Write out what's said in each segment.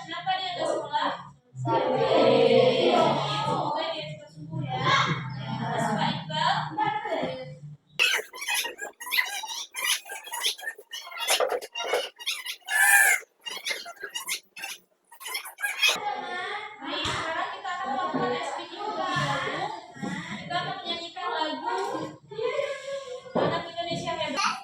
Kenapa dia nggak sekolah? Semoga dia cepat sembuh ya. Masuk Pak Iqbal. Baik, sekarang kita akan melakukan speaking lagu. Kita akan menyanyikan lagu Anak Indonesia Hebat.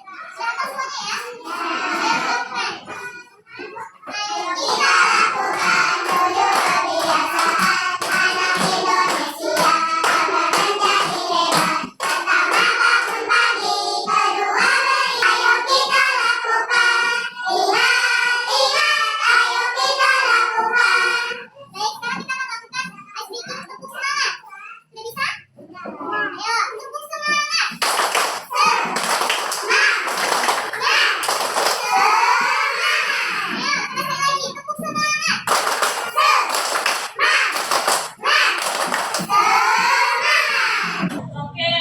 Oke,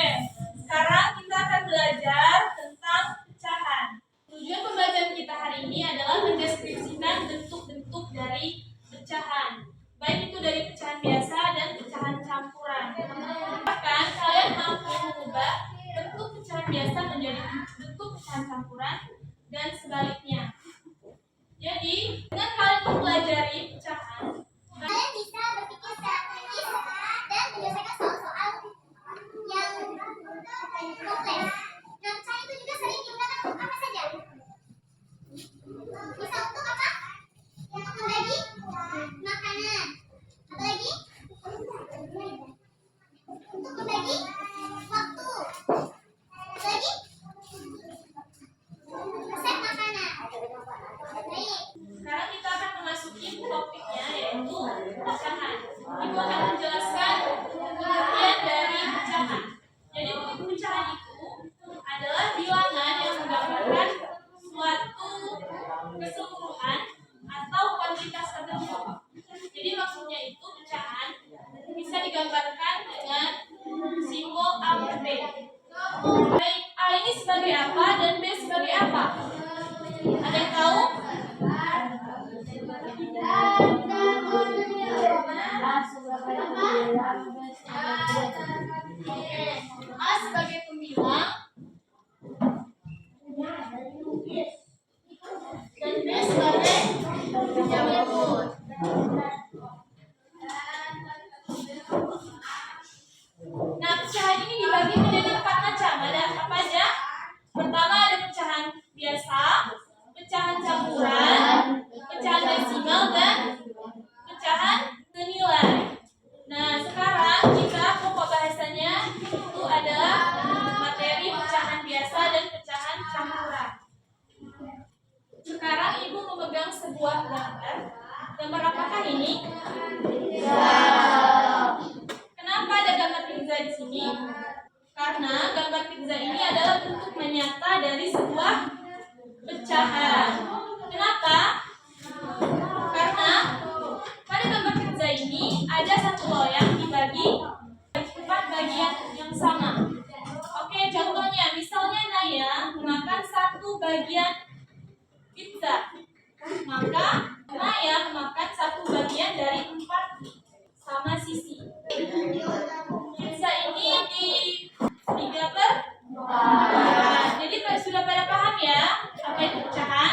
sekarang kita akan belajar tentang pecahan. Tujuan pembelajaran kita hari ini adalah mendeskripsikan bentuk-bentuk dari pecahan, baik itu dari pecahan biasa dan pecahan campuran. Bahkan kalian mampu mengubah bentuk pecahan biasa menjadi bentuk pecahan campuran dan sebaliknya. Jadi, dengan kalian mempelajari pecahan, kalian bisa berpikir secara kritis dan menyelesaikan soal-soal yang kompleks. Nah, pecahan itu juga sering digunakan untuk apa saja? Bisa untuk apa? Membagi makanan. Apa lagi? Untuk membagi waktu. Apa lagi? Resep makanan. Baik. sekarang kita akan memasuki topiknya, yaitu pecahan. Ibu akan menjelaskan pengertian dari pecahan. Jadi untuk pecahan itu adalah bilangan yang menggambarkan suatu keseluruhan atau kuantitas tertentu. Jadi maksudnya itu pecahan bisa digambarkan dengan simbol A per B. Baik, A ini sebagai apa dan B sebagai apa? Ada yang tahu? A sebagai pembilang dan B sebagai penyebut. Nah, pecahan ini dibagi menjadi 4 macam. Ada apa aja? Pertama ada pecahan biasa, pecahan campuran, pecahan desimal, dan pecahan senilai. Nah, sekarang kita pokok bahasanya itu adalah materi pecahan biasa dan pecahan campuran. Sekarang ibu memegang sebuah gambar. Gambar apakah ini? Kenapa ada gambar pizza di sini? Karena gambar pizza ini adalah bentuk menyata dari sebuah pecahan. Kenapa? Karena pada gambar pizza ini ada satu loyang dibagi 4 bagian yang sama. Oke, contohnya misalnya Naya memakan 1 bagian pizza, maka Naya memakan 1 bagian dari 4 sama sisi. Pizza ini digambar. Jadi sudah pada paham ya apa itu pecahan?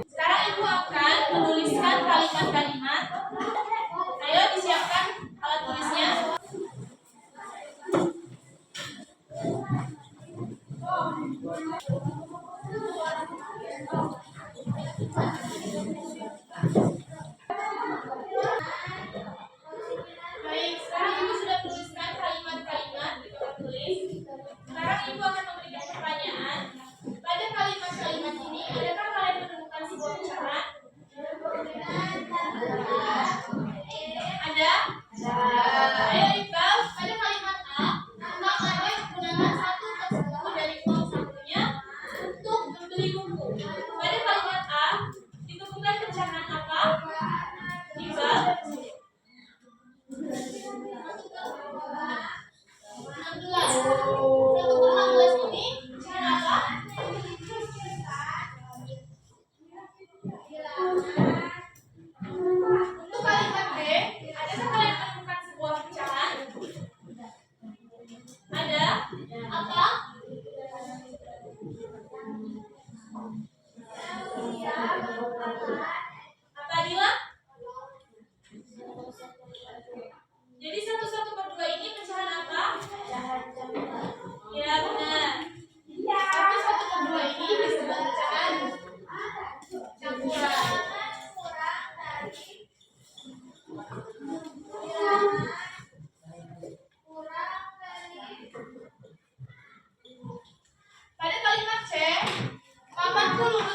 Sekarang ibu akan menuliskan kalimat-kalimat. Ayo disiapkan alat tulisnya. Baik, sekarang ibu sudah menuliskan kalimat-kalimat di papan tulis. Sekarang ibu akan memberikan pertanyaan. Pada kalimat-kalimat ini, adakah kalian menemukan sebuah pecahan? Ada? Ayo Iqbal, pada kalimat A, Kang Ade menggunakan 1 per 10 dari uang sakunya untuk membeli buku. Pada kalimat A, ditemukan pecahan apa? Iqbal? 16. Untuk 16 ini pecahan apa?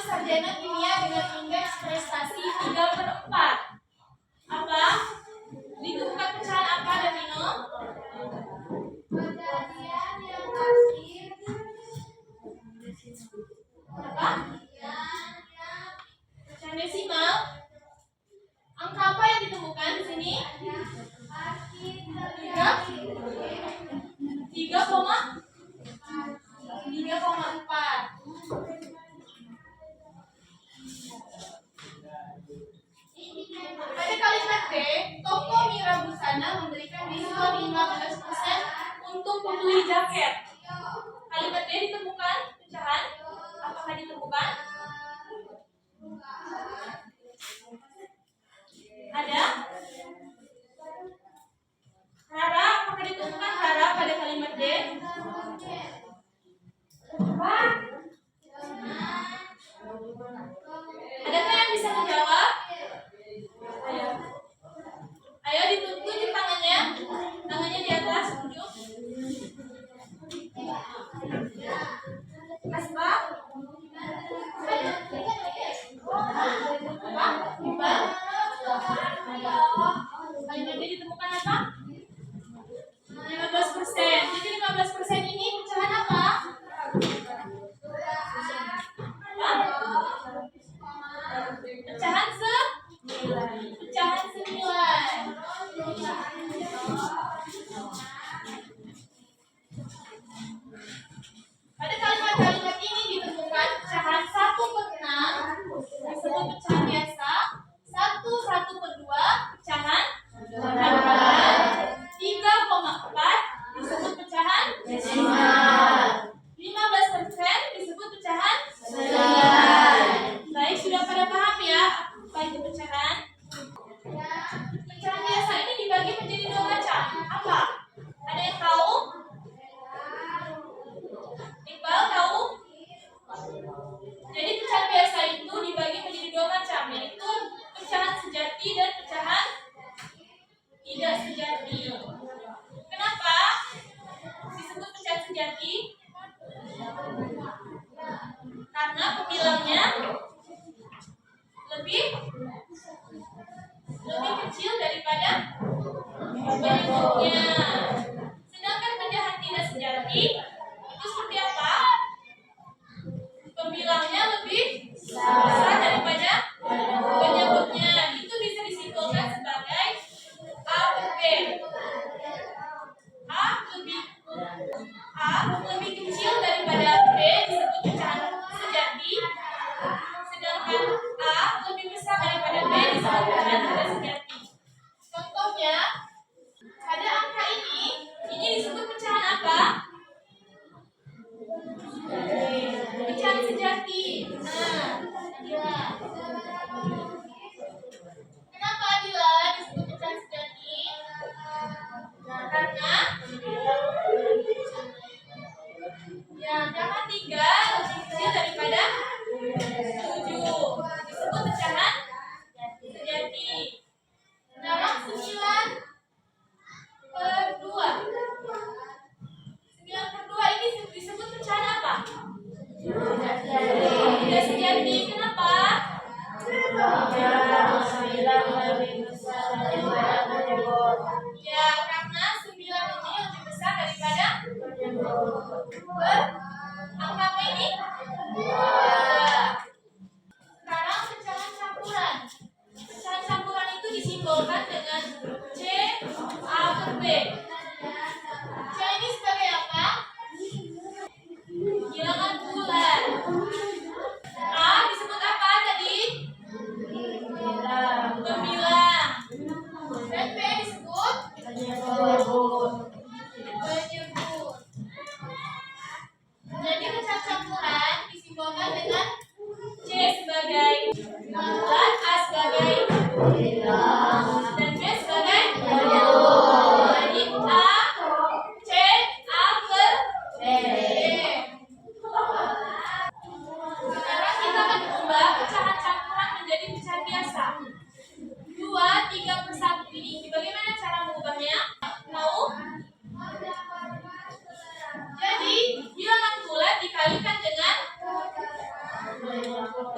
sarjana kimia dengan indeks prestasi 3/4. Apa? Ditemukan pecahan apa, Davino? Apa? Pecahan desimal. Angka apa yang ditemukan di sini? 3,4. Pada kalimat D, toko Mira Busana memberikan diskon 15% untuk pembeli jaket. Kalimat D ditemukan pecahan? Apakah ditemukan? Ada? Hara, apakah ditemukan Hara pada kalimat D? Apa? Adakah yang bisa menjawab? Ayo. Ayo ditunjuk tangannya. Tangannya di atas, tunjuk. Asbab? Apa? Iqbal? Kalimat D ditemukan apa? 15%. Jadi 15% ini pecahan apa? Pecahan pecahan 9. Pada kalimat-kalimat ini ditemukan pecahan 1/6 disebut pecahan biasa, 1/2 pecahan 3,4 disebut pecahan desimal. 15% disebut pecahan 9. Baik, sudah pada paham ya apa itu pecahan? Pecahan biasa ini dibagi menjadi 2 macam. Apa? Ada yang tahu? Iqbal tahu? Jadi pecahan biasa itu dibagi menjadi 2 macam, yaitu pecahan sejati dan pecahan tidak sejati. Kenapa disebut pecahan sejati? Karena pembilangnya lebih kecil daripada penyebutnya. Sedangkan pecahan tidak sejati itu seperti apa? Pembilangnya lebih besar daripada penyebutnya. Itu bisa disimpulkan sebagai A per B. A lebih kecil daripada B disebut pecahan sejati, sedangkan A lebih besar daripada B disebut pecahan tidak sejati. Contohnya, pada angka ini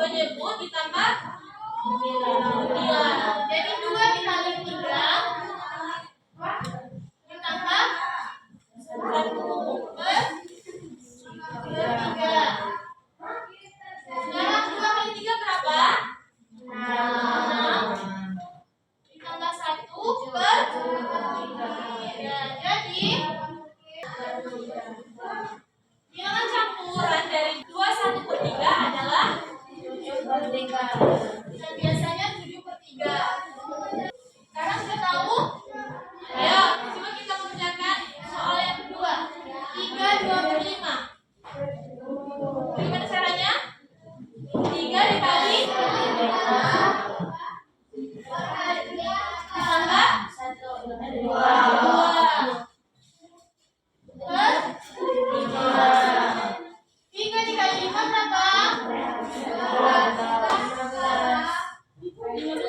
menyebut ditambah 9. Jadi 2 dikali 3 ditambah 1 per 3. Sekarang 2 kali 3 berapa? 6 ditambah 1 per 3. Jadi bilangan campuran dari 2 1 per 3 adalah 7 per 3. Dan biasanya 7 per 3. Sekarang sudah tahu? Ayo, coba kita mengerjakan soal yang kedua. 3 2 per 5. Bagaimana caranya? 3 dikali ditambah 2 per 5. 3 dikali 5 berapa? 15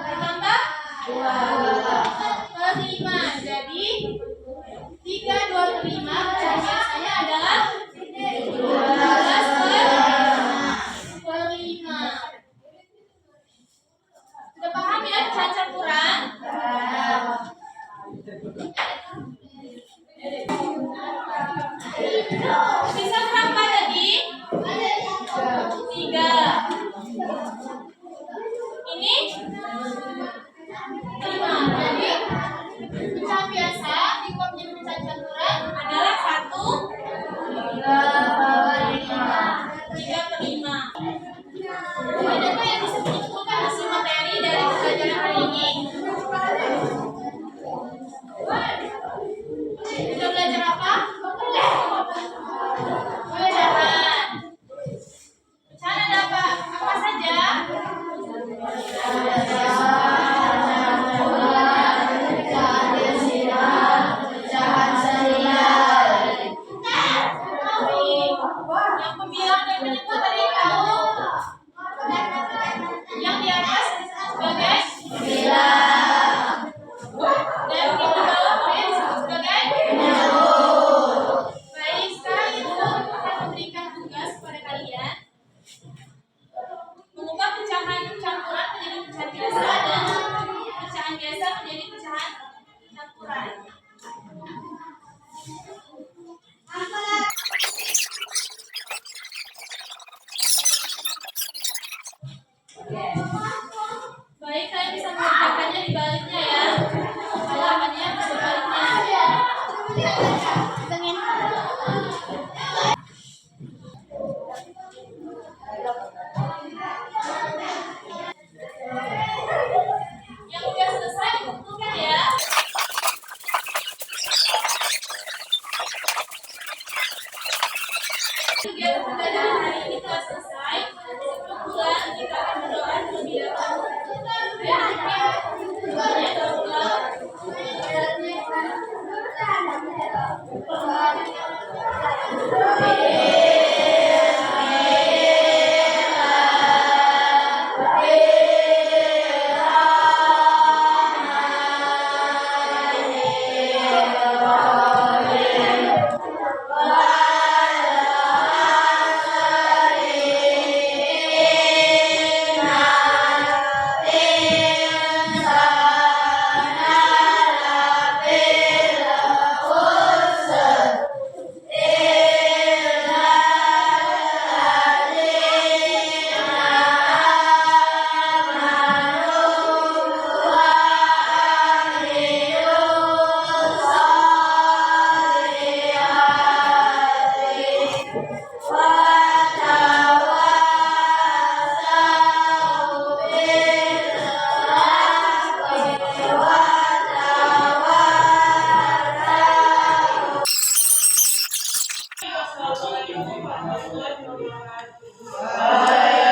ditambah 2 per 5. Jadi 3 2 per 5 biasanya adalah 12 per 5. Sudah paham ya cara campuran? Bisa berapa tadi? 3. Ini 5. Jadi pecahan biasa dibuat menjadi pecahan campuran adalah 1 3 per 5. Ada apa yang bisa menyimpulkan hasil materi dari pembelajaran hari ini? Kita belajar apa? Pecahan. Pecahan ada apa saja? Yang pembilang dan penyebut tadi tahu? Yang di atas sebagai bilang. Dan di bawah boleh disebut sebagai penyebut. Baik, sekarang ibu akan memberikan tugas kepada kalian mengubah pecahan campuran menjadi pecahan biasa dan pecahan biasa menjadi pecahan campuran. Baik, kalian bisa mengerjakannya di baliknya ya. Halamannya sebaliknya. Yang udah selesai kumpulkan ya. Kegiatan pembelajaran hari ini telah selesai. Sebelum pulang, kita akan berdoa terlebih dahulu. Ya, doanya doa. Bye.